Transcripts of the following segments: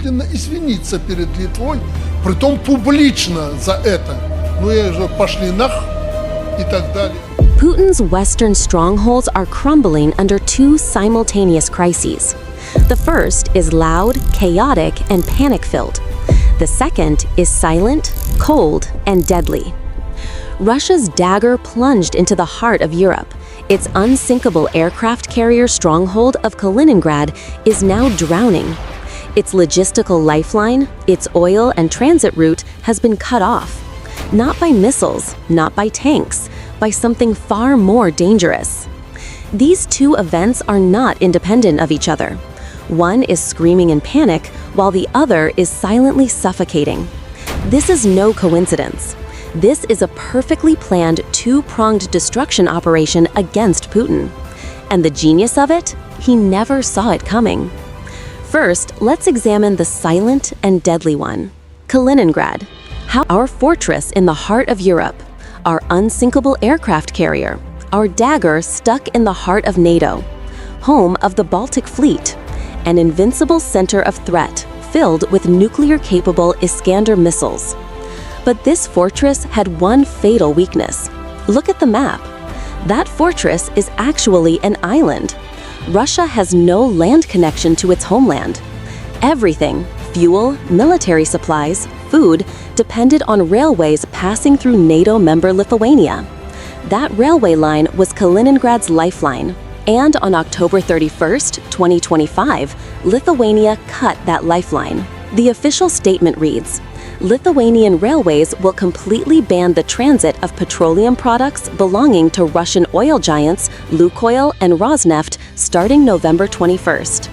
извиниться перед Литвой, притом публично за это. Ну и же пошли нах и так далее. Putin's Western strongholds are crumbling under two simultaneous crises. The first is loud, chaotic, and panic-filled. The second is silent, cold, and deadly. Russia's dagger plunged into the heart of Europe. Its unsinkable aircraft carrier stronghold of Kaliningrad is now drowning. Its logistical lifeline, its oil and transit route has been cut off. Not by missiles, not by tanks, by something far more dangerous. These two events are not independent of each other. One is screaming in panic, while the other is silently suffocating. This is no coincidence. This is a perfectly planned two-pronged destruction operation against Putin. And the genius of it? He never saw it coming. First, let's examine the silent and deadly one. Kaliningrad, our fortress in the heart of Europe, our unsinkable aircraft carrier, our dagger stuck in the heart of NATO, home of the Baltic fleet, an invincible center of threat filled with nuclear-capable Iskander missiles. But this fortress had one fatal weakness. Look at the map. That fortress is actually an island. Russia has no land connection to its homeland. Everything, fuel, military supplies, food, depended on railways passing through NATO member Lithuania. That railway line was Kaliningrad's lifeline. And on October 31st, 2025, Lithuania cut that lifeline. The official statement reads, Lithuanian railways will completely ban the transit of petroleum products belonging to Russian oil giants Lukoil and Rosneft starting November 21st.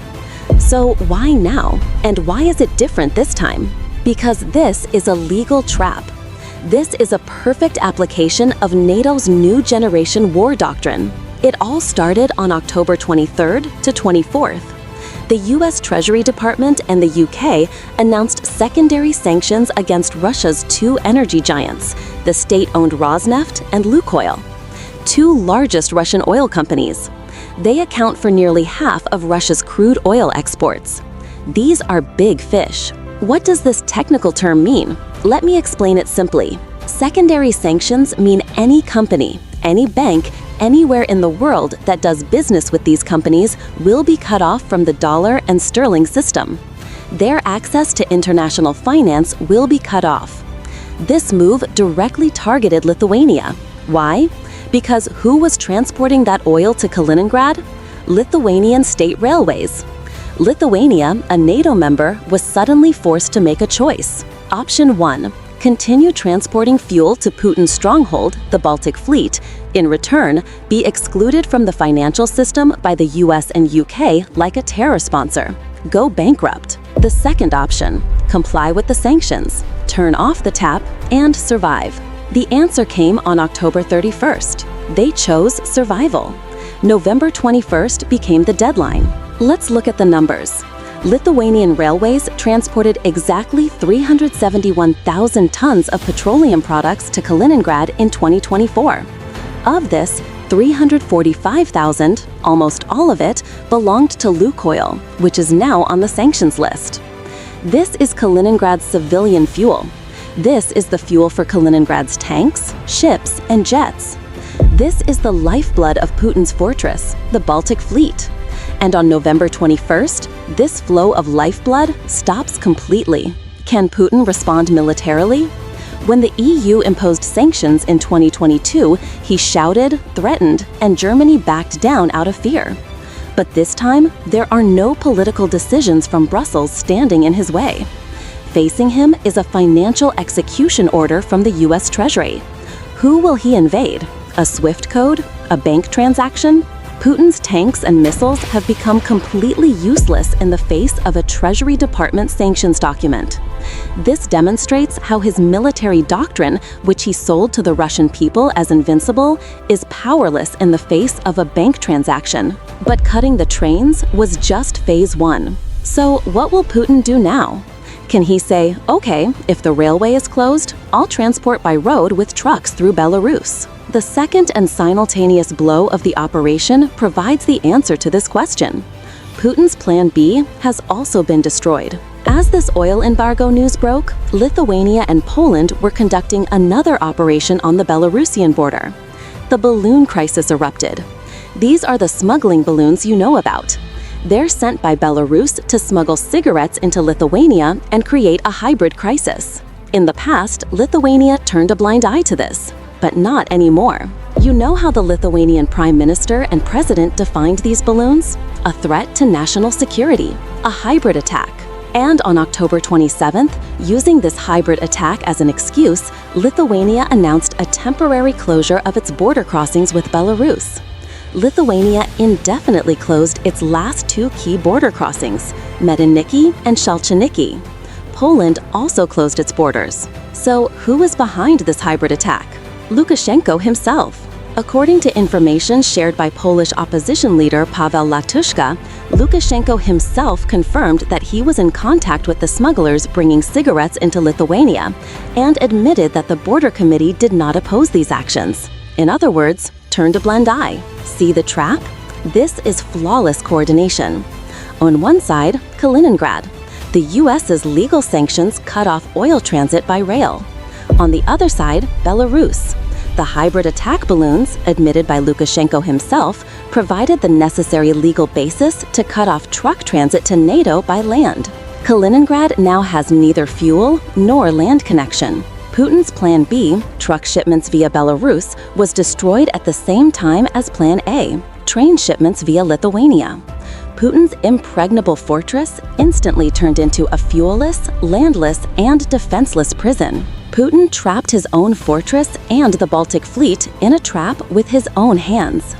So why now? And why is it different this time? Because this is a legal trap. This is a perfect application of NATO's new generation war doctrine. It all started on October 23rd to 24th. The US Treasury Department and the UK announced secondary sanctions against Russia's two energy giants, the state-owned Rosneft and Lukoil, two largest Russian oil companies. They account for nearly half of Russia's crude oil exports. These are big fish. What does this technical term mean? Let me explain it simply. Secondary sanctions mean any company, any bank, anywhere in the world that does business with these companies will be cut off from the dollar and sterling system. Their access to international finance will be cut off. This move directly targeted Lithuania. Why? Because who was transporting that oil to Kaliningrad? Lithuanian state railways. Lithuania, a NATO member, was suddenly forced to make a choice. Option 1. Continue transporting fuel to Putin's stronghold, the Baltic fleet. In return, be excluded from the financial system by the US and UK like a terror sponsor. Go bankrupt. The second option, comply with the sanctions, turn off the tap, and survive. The answer came on October 31st. They chose survival. November 21st became the deadline. Let's look at the numbers. Lithuanian railways transported exactly 371,000 tons of petroleum products to Kaliningrad in 2024. Of this, 345,000, almost all of it, belonged to Lukoil, which is now on the sanctions list. This is Kaliningrad's civilian fuel. This is the fuel for Kaliningrad's tanks, ships, and jets. This is the lifeblood of Putin's fortress, the Baltic fleet. And on November 21st, this flow of lifeblood stops completely. Can Putin respond militarily? When the EU imposed sanctions in 2022, he shouted, threatened, and Germany backed down out of fear. But this time, there are no political decisions from Brussels standing in his way. Facing him is a financial execution order from the US Treasury. Who will he invade? A SWIFT code? A bank transaction? Putin's tanks and missiles have become completely useless in the face of a Treasury Department sanctions document. This demonstrates how his military doctrine, which he sold to the Russian people as invincible, is powerless in the face of a bank transaction. But cutting the trains was just phase 1. So what will Putin do now? Can he say, okay, if the railway is closed, I'll transport by road with trucks through Belarus? The second and simultaneous blow of the operation provides the answer to this question. Putin's Plan B has also been destroyed. As this oil embargo news broke, Lithuania and Poland were conducting another operation on the Belarusian border. The balloon crisis erupted. These are the smuggling balloons you know about. They're sent by Belarus to smuggle cigarettes into Lithuania and create a hybrid crisis. In the past, Lithuania turned a blind eye to this, but not anymore. You know how the Lithuanian Prime Minister and President defined these balloons? A threat to national security, a hybrid attack. And on October 27th, using this hybrid attack as an excuse, Lithuania announced a temporary closure of its border crossings with Belarus. Lithuania indefinitely closed its last two key border crossings, Mediniki and Shalchiniki. Poland also closed its borders. So who is behind this hybrid attack? Lukashenko himself. According to information shared by Polish opposition leader Paweł Latuszka, Lukashenko himself confirmed that he was in contact with the smugglers bringing cigarettes into Lithuania and admitted that the border committee did not oppose these actions. In other words, turned a blind eye. See the trap? This is flawless coordination. On one side, Kaliningrad. The US's legal sanctions cut off oil transit by rail. On the other side, Belarus. The hybrid attack balloons, admitted by Lukashenko himself, provided the necessary legal basis to cut off truck transit to NATO by land. Kaliningrad now has neither fuel nor land connection. Putin's Plan B, truck shipments via Belarus, was destroyed at the same time as Plan A, train shipments via Lithuania. Putin's impregnable fortress instantly turned into a fuelless, landless, and defenseless prison. Putin trapped his own fortress and the Baltic fleet in a trap with his own hands.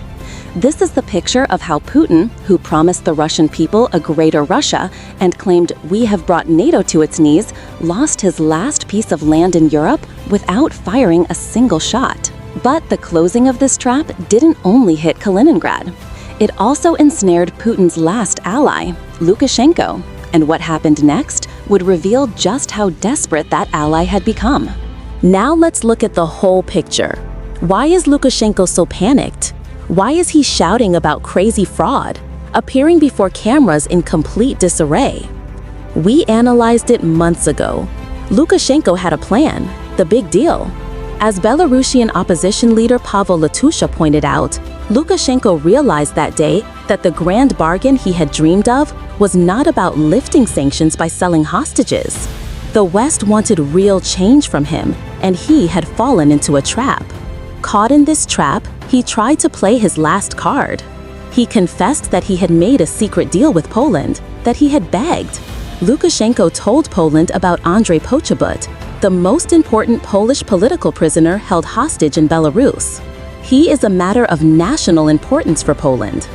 This is the picture of how Putin, who promised the Russian people a greater Russia and claimed we have brought NATO to its knees, lost his last piece of land in Europe without firing a single shot. But the closing of this trap didn't only hit Kaliningrad. It also ensnared Putin's last ally, Lukashenko. And what happened next would reveal just how desperate that ally had become. Now let's look at the whole picture. Why is Lukashenko so panicked? Why is he shouting about crazy fraud, appearing before cameras in complete disarray? We analyzed it months ago. Lukashenko had a plan, the big deal. As Belarusian opposition leader Paweł Latuszka pointed out, Lukashenko realized that day that the grand bargain he had dreamed of was not about lifting sanctions by selling hostages. The West wanted real change from him, and he had fallen into a trap. Caught in this trap, he tried to play his last card. He confessed that he had made a secret deal with Poland, that he had begged. Lukashenko told Poland about Andrzej Poczobut, the most important Polish political prisoner held hostage in Belarus. He is a matter of national importance for Poland.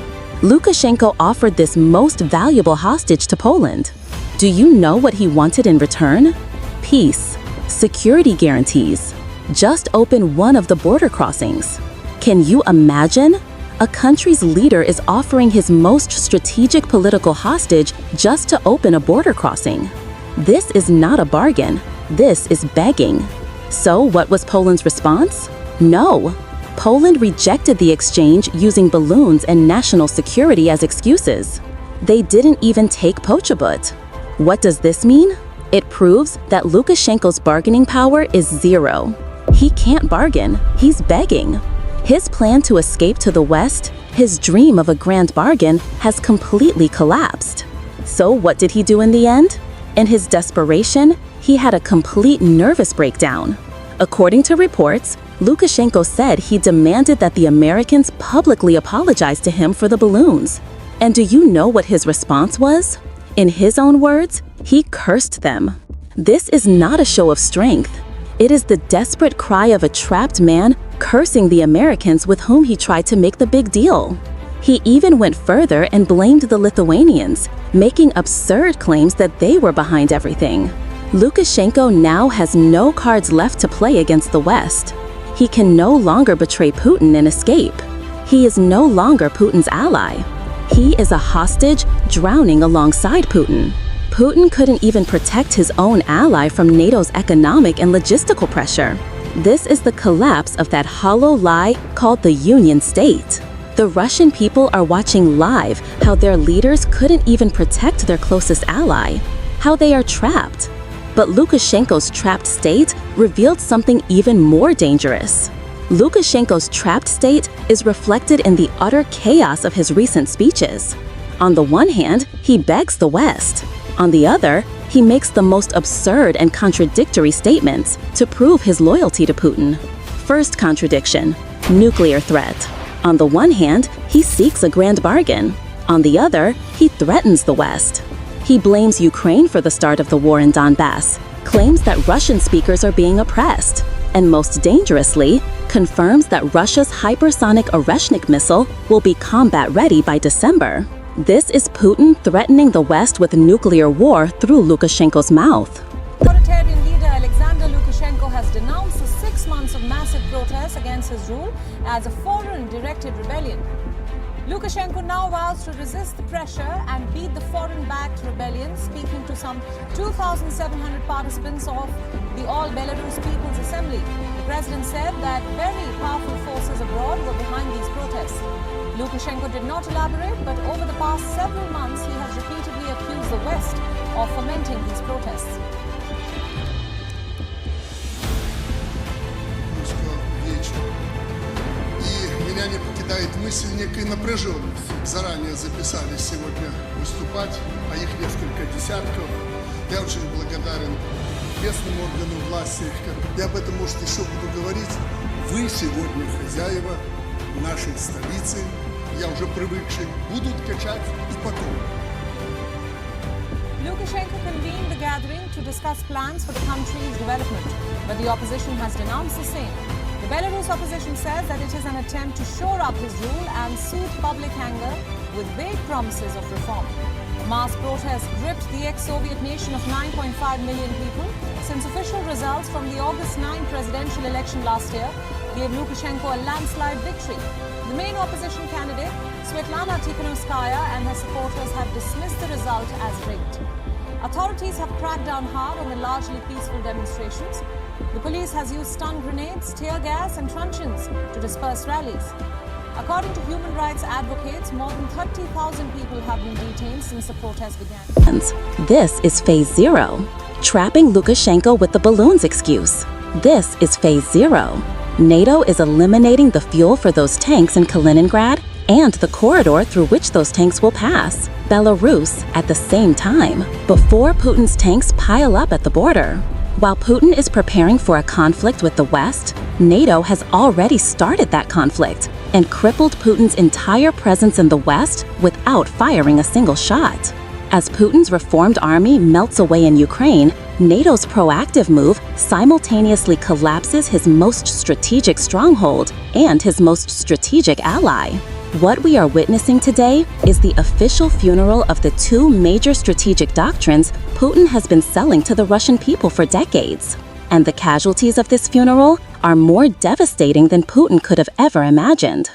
Lukashenko offered this most valuable hostage to Poland. Do you know what he wanted in return? Peace, security guarantees. Just open one of the border crossings. Can you imagine? A country's leader is offering his most strategic political hostage just to open a border crossing. This is not a bargain. This is begging. So what was Poland's response? No. Poland rejected the exchange using balloons and national security as excuses. They didn't even take Poczobut. What does this mean? It proves that Lukashenko's bargaining power is zero. He can't bargain, he's begging. His plan to escape to the West, his dream of a grand bargain, has completely collapsed. So what did he do in the end? In his desperation, he had a complete nervous breakdown. According to reports, Lukashenko said he demanded that the Americans publicly apologize to him for the balloons. And do you know what his response was? In his own words, he cursed them. This is not a show of strength. It is the desperate cry of a trapped man cursing the Americans with whom he tried to make the big deal. He even went further and blamed the Lithuanians, making absurd claims that they were behind everything. Lukashenko now has no cards left to play against the West. He can no longer betray Putin and escape. He is no longer Putin's ally. He is a hostage drowning alongside Putin. Putin couldn't even protect his own ally from NATO's economic and logistical pressure. This is the collapse of that hollow lie called the Union State. The Russian people are watching live how their leaders couldn't even protect their closest ally, how they are trapped. But Lukashenko's trapped state revealed something even more dangerous. Lukashenko's trapped state is reflected in the utter chaos of his recent speeches. On the one hand, he begs the West. On the other, he makes the most absurd and contradictory statements to prove his loyalty to Putin. First contradiction: nuclear threat. On the one hand, he seeks a grand bargain. On the other, he threatens the West. He blames Ukraine for the start of the war in Donbass, claims that Russian speakers are being oppressed, and most dangerously, confirms that Russia's hypersonic Oreshnik missile will be combat-ready by December. This is Putin threatening the West with nuclear war through Lukashenko's mouth. Authoritarian leader Alexander Lukashenko has denounced the 6 months of massive protests against his rule as a foreign-directed rebellion. Lukashenko now vows to resist the pressure and beat the foreign-backed rebellion, speaking to some 2,700 participants of the All Belarus People's Assembly. The president said that very powerful forces abroad were behind these protests. Lukashenko did not elaborate, but over the past several months, he has repeatedly accused the West of fomenting these protests. Меня не покидает мысль некой напряженности. Заранее записались сегодня выступать, а их несколько десятков. Я очень благодарен местным органам власти. Я об этом, может, еще буду говорить. Вы сегодня хозяева нашей столицы. Я уже привыкший. Будут качать и потом. Lukashenko convened the gathering to discuss plans for the country's development, but the opposition has denounced the same. The Belarus opposition says that it is an attempt to shore up his rule and soothe public anger with vague promises of reform. Mass protests gripped the ex-Soviet nation of 9.5 million people since official results from the August 9 presidential election last year gave Lukashenko a landslide victory. The main opposition candidate, Svetlana Tikhanovskaya, and her supporters have dismissed the result as rigged. Authorities have cracked down hard on the largely peaceful demonstrations. The police has used stun grenades, tear gas, and truncheons to disperse rallies. According to human rights advocates, more than 30,000 people have been detained since the protests began. This is phase 0, trapping Lukashenko with the balloons excuse. This is phase 0. NATO is eliminating the fuel for those tanks in Kaliningrad and the corridor through which those tanks will pass. Belarus at the same time, before Putin's tanks pile up at the border. While Putin is preparing for a conflict with the West, NATO has already started that conflict and crippled Putin's entire presence in the West without firing a single shot. As Putin's reformed army melts away in Ukraine, NATO's proactive move simultaneously collapses his most strategic stronghold and his most strategic ally. What we are witnessing today is the official funeral of the two major strategic doctrines Putin has been selling to the Russian people for decades. And the casualties of this funeral are more devastating than Putin could have ever imagined.